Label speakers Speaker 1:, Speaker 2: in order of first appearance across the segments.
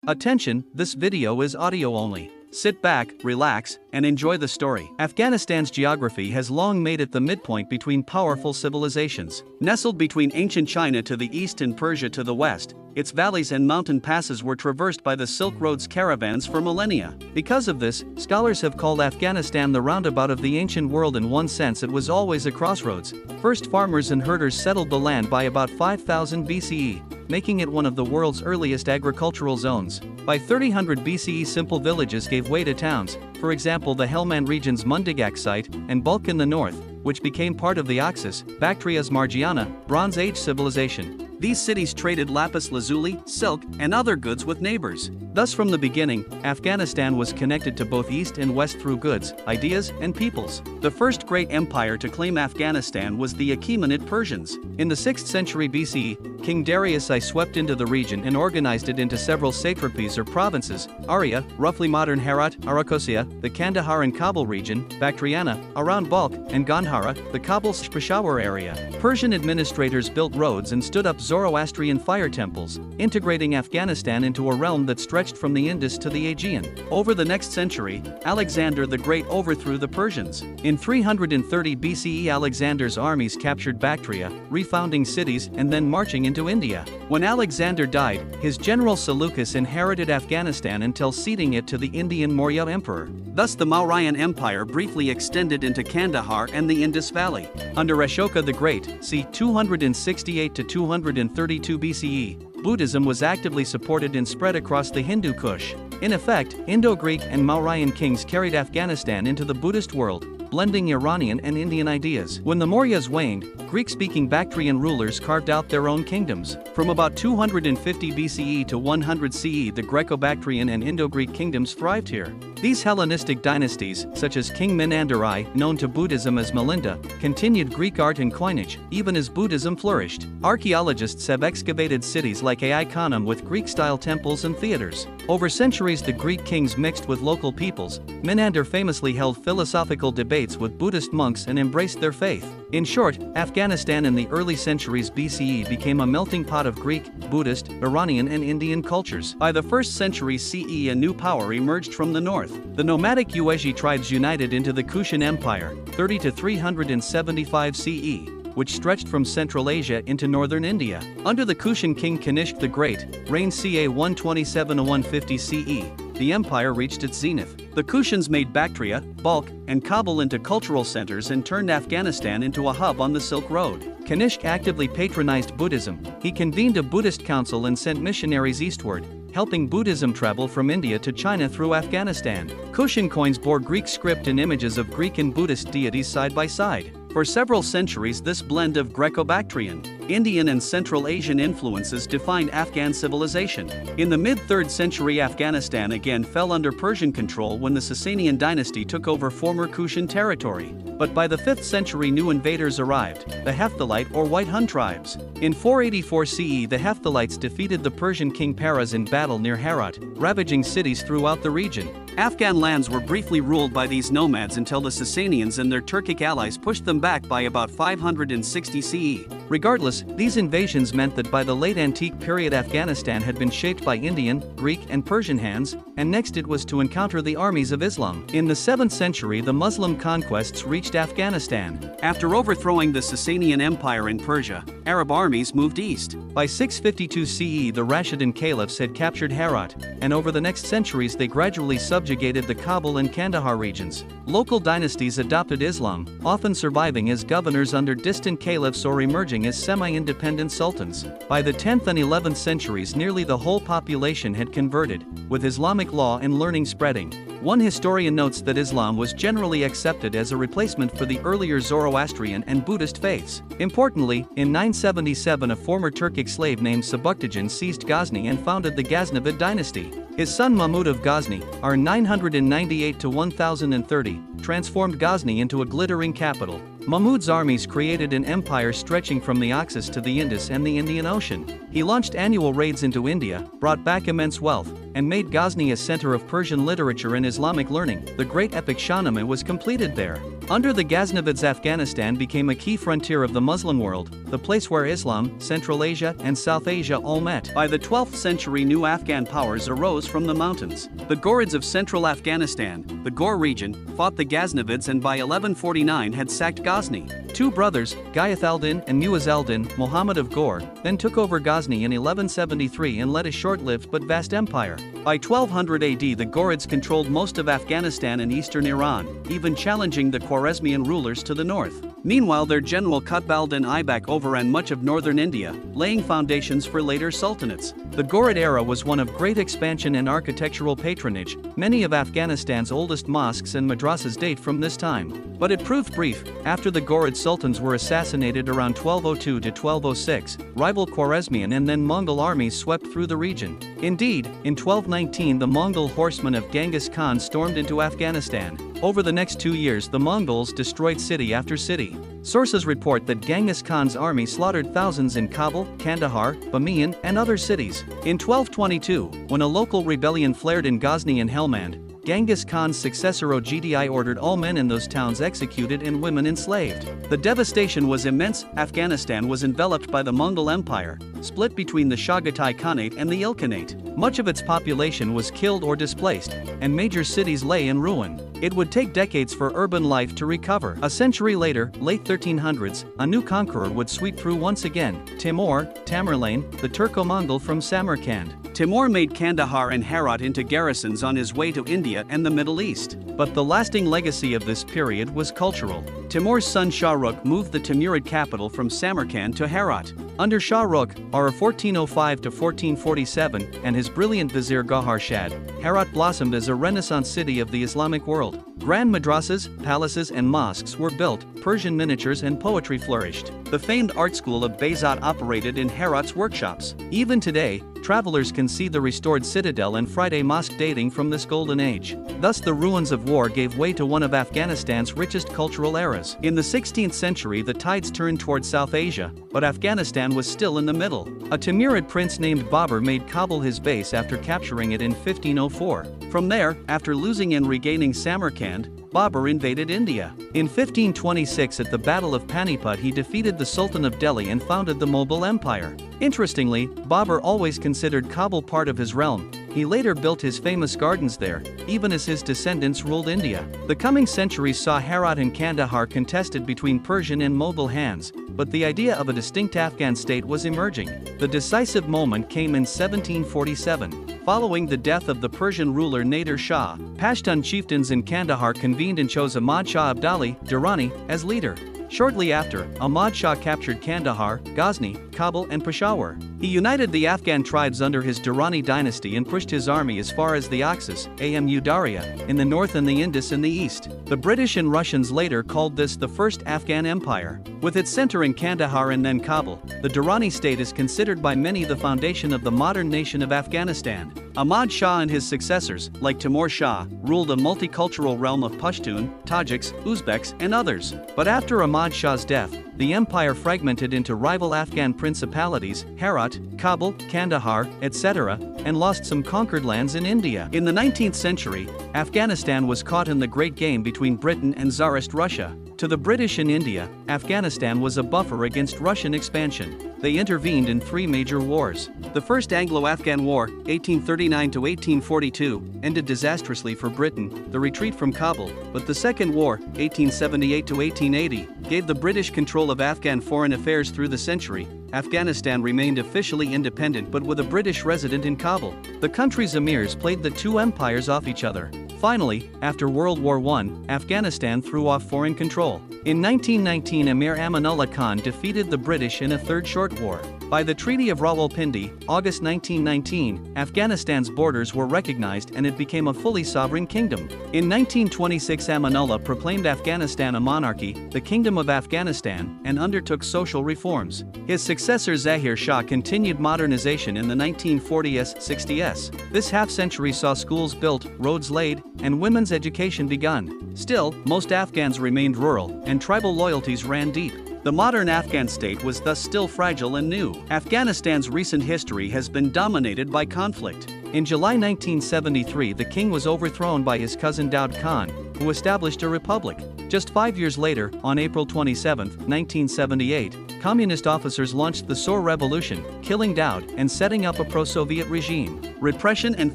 Speaker 1: Attention, this video is audio only. Sit back, relax, and enjoy the story. Afghanistan's geography has long made it the midpoint between powerful civilizations. Nestled between ancient China to the east and Persia to the west, its valleys and mountain passes were traversed by the Silk Road's caravans for millennia. Because of this, scholars have called Afghanistan the roundabout of the ancient world. In one sense, it was always a crossroads. First, farmers and herders settled the land by about 5000 BCE. Making it one of the world's earliest agricultural zones. By 3000 BCE, simple villages gave way to towns, for example the Helmand region's Mundigak site, and Bulk in the north, which became part of the Oxus, Bactria's Margiana, Bronze Age civilization. These cities traded lapis lazuli, silk, and other goods with neighbors. Thus from the beginning, Afghanistan was connected to both east and west through goods, ideas, and peoples. The first great empire to claim Afghanistan was the Achaemenid Persians. In the 6th century BCE, King Darius I swept into the region and organized it into several satrapies or provinces: Arya, roughly modern Herat, Arakosia, the Kandahar and Kabul region, Bactriana, around Balkh, and Gandhara, the Kabul-Peshawar area. Persian administrators built roads and stood up Zoroastrian fire temples, integrating Afghanistan into a realm that stretched from the Indus to the Aegean. Over the next century, Alexander the Great overthrew the Persians. In 330 BCE, Alexander's armies captured Bactria, refounding cities and then marching into India. When Alexander died, his general Seleucus inherited Afghanistan until ceding it to the Indian Maurya emperor. Thus the Mauryan Empire briefly extended into Kandahar and the Indus Valley. Under Ashoka the Great, c. 268 to 232 BCE, Buddhism was actively supported and spread across the Hindu Kush. In effect, Indo-Greek and Mauryan kings carried Afghanistan into the Buddhist world, blending Iranian and Indian ideas. When the Mauryas waned, Greek-speaking Bactrian rulers carved out their own kingdoms. From about 250 BCE to 100 CE, the Greco-Bactrian and Indo-Greek kingdoms thrived here. These Hellenistic dynasties, such as King Menander I, known to Buddhism as Melinda, continued Greek art and coinage, even as Buddhism flourished. Archaeologists have excavated cities like Ai Khanum with Greek-style temples and theaters. Over centuries, the Greek kings mixed with local peoples. Menander famously held philosophical debates with Buddhist monks and embraced their faith. In short, Afghanistan in the early centuries BCE became a melting pot of Greek, Buddhist, Iranian and Indian cultures. By the 1st century CE, a new power emerged from the north. The nomadic Yuezhi tribes united into the Kushan Empire, 30 to 375 CE, which stretched from Central Asia into northern India. Under the Kushan king Kanishk the Great, reigned ca. 127 to 150 CE, the empire reached its zenith. The Kushans made Bactria, Balkh, and Kabul into cultural centers and turned Afghanistan into a hub on the Silk Road. Kanishk actively patronized Buddhism. He convened a Buddhist council and sent missionaries eastward, helping Buddhism travel from India to China through Afghanistan. Kushan coins bore Greek script and images of Greek and Buddhist deities side by side. For several centuries, this blend of Greco-Bactrian, Indian and Central Asian influences defined Afghan civilization. In the mid-3rd century, Afghanistan again fell under Persian control when the Sasanian dynasty took over former Kushan territory. But by the 5th century, new invaders arrived, the Hephthalite or White Hun tribes. In 484 CE, the Hephthalites defeated the Persian king Paras in battle near Herat, ravaging cities throughout the region. Afghan lands were briefly ruled by these nomads until the Sasanians and their Turkic allies pushed them back by about 560 CE. Regardless, these invasions meant that by the late antique period Afghanistan had been shaped by Indian, Greek and Persian hands, and next it was to encounter the armies of Islam. In the 7th century, the Muslim conquests reached Afghanistan. After overthrowing the Sasanian Empire in Persia, Arab armies moved east. By 652 CE, the Rashidun caliphs had captured Herat, and over the next centuries they gradually subjugated the Kabul and Kandahar regions. Local dynasties adopted Islam, often surviving as governors under distant caliphs or emerging as semi-independent sultans. By the 10th and 11th centuries, nearly the whole population had converted, with Islamic law and learning spreading. One historian notes that Islam was generally accepted as a replacement for the earlier Zoroastrian and Buddhist faiths. Importantly, in 977 a former Turkic slave named Sebuktigin seized Ghazni and founded the Ghaznavid dynasty. His son Mahmud of Ghazni, r. 998 to 1030, transformed Ghazni into a glittering capital. Mahmud's armies created an empire stretching from the Oxus to the Indus and the Indian Ocean. He launched annual raids into India, brought back immense wealth, and made Ghazni a center of Persian literature and Islamic learning. The great epic Shahnameh was completed there. Under the Ghaznavids, Afghanistan became a key frontier of the Muslim world, the place where Islam, Central Asia, and South Asia all met. By the 12th century, new Afghan powers arose from the mountains. The Ghurids of central Afghanistan, the Ghor region, fought the Ghaznavids and by 1149 had sacked Ghazni. Two brothers, Ghayath al-Din and Muaz al-Din, Muhammad of Ghor, then took over Ghazni in 1173 and led a short-lived but vast empire. By 1200 AD, the Ghurids controlled most of Afghanistan and eastern Iran, even challenging the Khwarezmian rulers to the north. Meanwhile, their general Qutb-al-Din Aibak overran much of northern India, laying foundations for later sultanates. The Ghurid era was one of great expansion and architectural patronage. Many of Afghanistan's oldest mosques and madrasas date from this time. But it proved brief. After the Ghurid sultans were assassinated around 1202 to 1206, rival Khwarezmian and then Mongol armies swept through the region. Indeed, in 1219 the Mongol horsemen of Genghis Khan stormed into Afghanistan. Over the next 2 years, the Mongols destroyed city after city. Sources report that Genghis Khan's army slaughtered thousands in Kabul, Kandahar, Bamiyan, and other cities. In 1222, when a local rebellion flared in Ghazni and Helmand, Genghis Khan's successor Ogdi ordered all men in those towns executed and women enslaved. The devastation was immense. Afghanistan was enveloped by the Mongol Empire, split between the Chagatai Khanate and the Ilkhanate. Much of its population was killed or displaced, and major cities lay in ruin. It would take decades for urban life to recover. A century later, late 1300s, a new conqueror would sweep through once again, Timur, Tamerlane, the Turco-Mongol from Samarkand. Timur made Kandahar and Herat into garrisons on his way to India and the Middle East. But the lasting legacy of this period was cultural. Timur's son Shah Rukh moved the Timurid capital from Samarkand to Herat. Under Shah Rukh, r. 1405 to 1447, and his brilliant vizier Gauhar Shad, Herat blossomed as a Renaissance city of the Islamic world. Grand madrasas, palaces and mosques were built, Persian miniatures and poetry flourished. The famed art school of Behzad operated in Herat's workshops. Even today, travelers can see the restored citadel and Friday mosque dating from this golden age. Thus the ruins of war gave way to one of Afghanistan's richest cultural eras. In the 16th century the tides turned towards South Asia, but Afghanistan was still in the middle. A Timurid prince named Babur made Kabul his base after capturing it in 1504. From there, after losing and regaining Samarkand, Babur invaded India. In 1526 at the Battle of Panipat he defeated the Sultan of Delhi and founded the Mughal Empire. Interestingly, Babur always considered Kabul part of his realm. He later built his famous gardens there, even as his descendants ruled India. The coming centuries saw Herat and Kandahar contested between Persian and Mughal hands, but the idea of a distinct Afghan state was emerging. The decisive moment came in 1747. Following the death of the Persian ruler Nader Shah, Pashtun chieftains in Kandahar convened and chose Ahmad Shah Abdali, Durrani, as leader. Shortly after, Ahmad Shah captured Kandahar, Ghazni, Kabul and Peshawar. He united the Afghan tribes under his Durrani dynasty and pushed his army as far as the Oxus, Amu Darya, in the north and the Indus in the east. The British and Russians later called this the First Afghan Empire. With its center in Kandahar and then Kabul, the Durrani state is considered by many the foundation of the modern nation of Afghanistan. Ahmad Shah and his successors, like Timur Shah, ruled a multicultural realm of Pashtun, Tajiks, Uzbeks, and others. But after Ahmad Shah's death, the empire fragmented into rival Afghan principalities, Herat, Kabul, Kandahar, etc., and lost some conquered lands in India. In the 19th century, Afghanistan was caught in the great game between Britain and Tsarist Russia. To the British in India, Afghanistan was a buffer against Russian expansion. They intervened in 3 major wars. The First Anglo-Afghan War, 1839 to 1842, ended disastrously for Britain, the retreat from Kabul, but the Second War, 1878 to 1880, gave the British control of Afghan foreign affairs through the century. Afghanistan remained officially independent but with a British resident in Kabul. The country's emirs played the two empires off each other. Finally, after World War I, Afghanistan threw off foreign control. In 1919, Emir Amanullah Khan defeated the British in a third short war. By the Treaty of Rawalpindi, August 1919, Afghanistan's borders were recognized and it became a fully sovereign kingdom. In 1926, Amanullah proclaimed Afghanistan a monarchy, the Kingdom of Afghanistan, and undertook social reforms. His successor Zahir Shah continued modernization in the 1940s, 60s. This half-century saw schools built, roads laid, and women's education begun. Still, most Afghans remained rural, and tribal loyalties ran deep. The modern Afghan state was thus still fragile and new. Afghanistan's recent history has been dominated by conflict. In July 1973, the king was overthrown by his cousin Daud Khan, who established a republic. Just 5 years later, on April 27, 1978, communist officers launched the Saur Revolution, killing Daud and setting up a pro-Soviet regime. Repression and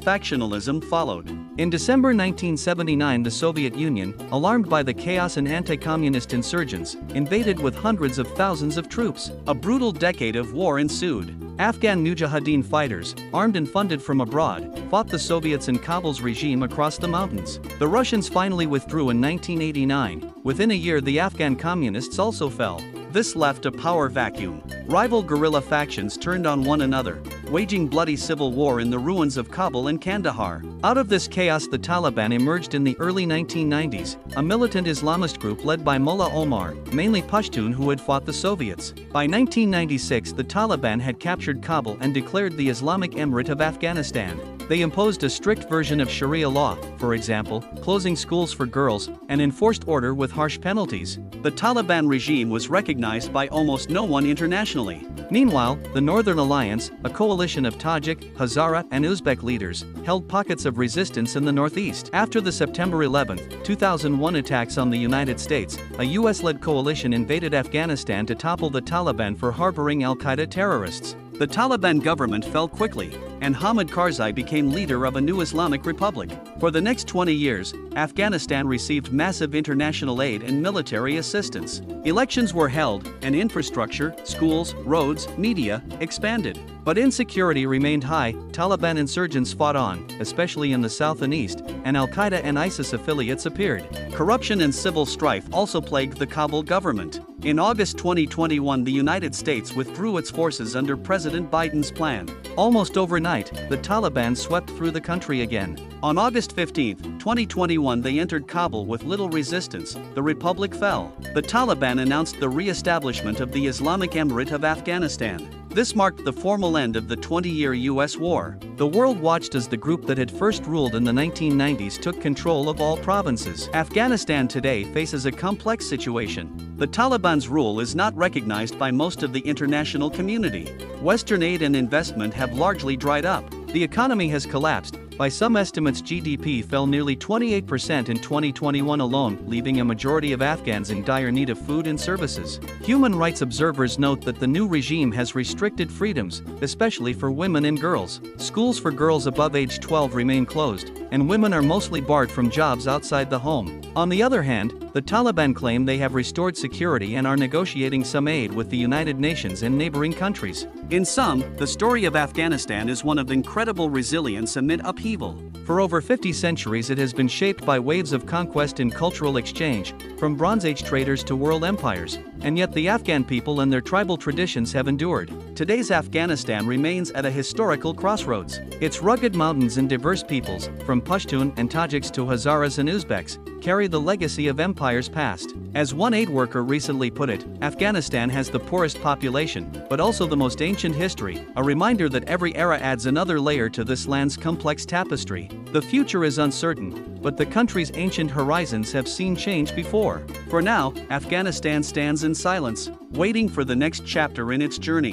Speaker 1: factionalism followed. In December 1979, the Soviet Union, alarmed by the chaos and anti-communist insurgents, invaded with hundreds of thousands of troops. A brutal decade of war ensued. Afghan Mujahideen fighters, armed and funded from abroad, fought the Soviets and Kabul's regime across the mountains. The Russians finally withdrew in 1989. Within a year, the Afghan communists also fell. This left a power vacuum. Rival guerrilla factions turned on one another, waging bloody civil war in the ruins of Kabul and Kandahar. Out of this chaos, the Taliban emerged in the early 1990s, a militant Islamist group led by Mullah Omar, mainly Pashtun, who had fought the Soviets. By 1996, the Taliban had captured Kabul and declared the Islamic Emirate of Afghanistan. They imposed a strict version of Sharia law, for example, closing schools for girls, and enforced order with harsh penalties. The Taliban regime was recognized by almost no one internationally. Meanwhile, the Northern Alliance, a coalition of Tajik, Hazara, and Uzbek leaders, held pockets of resistance in the northeast. After the September 11, 2001 attacks on the United States, a US-led coalition invaded Afghanistan to topple the Taliban for harboring al-Qaeda terrorists. The Taliban government fell quickly, and Hamid Karzai became leader of a new Islamic republic. For the next 20 years, Afghanistan received massive international aid and military assistance. Elections were held, and infrastructure, schools, roads, media, expanded. But insecurity remained high. Taliban insurgents fought on, especially in the south and east, and al-Qaeda and ISIS affiliates appeared. Corruption and civil strife also plagued the Kabul government. In August 2021, the United States withdrew its forces under President Biden's plan. Almost overnight, the Taliban swept through the country again. On August 15, 2021, they entered Kabul with little resistance. The republic fell. The Taliban announced the re-establishment of the Islamic Emirate of Afghanistan. This marked the formal end of the 20-year U.S. war. The world watched as the group that had first ruled in the 1990s took control of all provinces. Afghanistan today faces a complex situation. The Taliban's rule is not recognized by most of the international community. Western aid and investment have largely dried up. The economy has collapsed. By some estimates, GDP fell nearly 28% in 2021 alone, leaving a majority of Afghans in dire need of food and services. Human rights observers note that the new regime has restricted freedoms, especially for women and girls. Schools for girls above age 12 remain closed, and women are mostly barred from jobs outside the home. On the other hand, the Taliban claim they have restored security and are negotiating some aid with the United Nations and neighboring countries. In sum, the story of Afghanistan is one of incredible resilience amid upheaval. For over 50 centuries, it has been shaped by waves of conquest and cultural exchange, from Bronze Age traders to world empires, and yet the Afghan people and their tribal traditions have endured. Today's Afghanistan remains at a historical crossroads. Its rugged mountains and diverse peoples, from Pashtun and Tajiks to Hazaras and Uzbeks, carry the legacy of empires past. As one aid worker recently put it, Afghanistan has the poorest population, but also the most ancient history, a reminder that every era adds another layer to this land's complex tapestry. The future is uncertain, but the country's ancient horizons have seen change before. For now, Afghanistan stands in silence, waiting for the next chapter in its journey.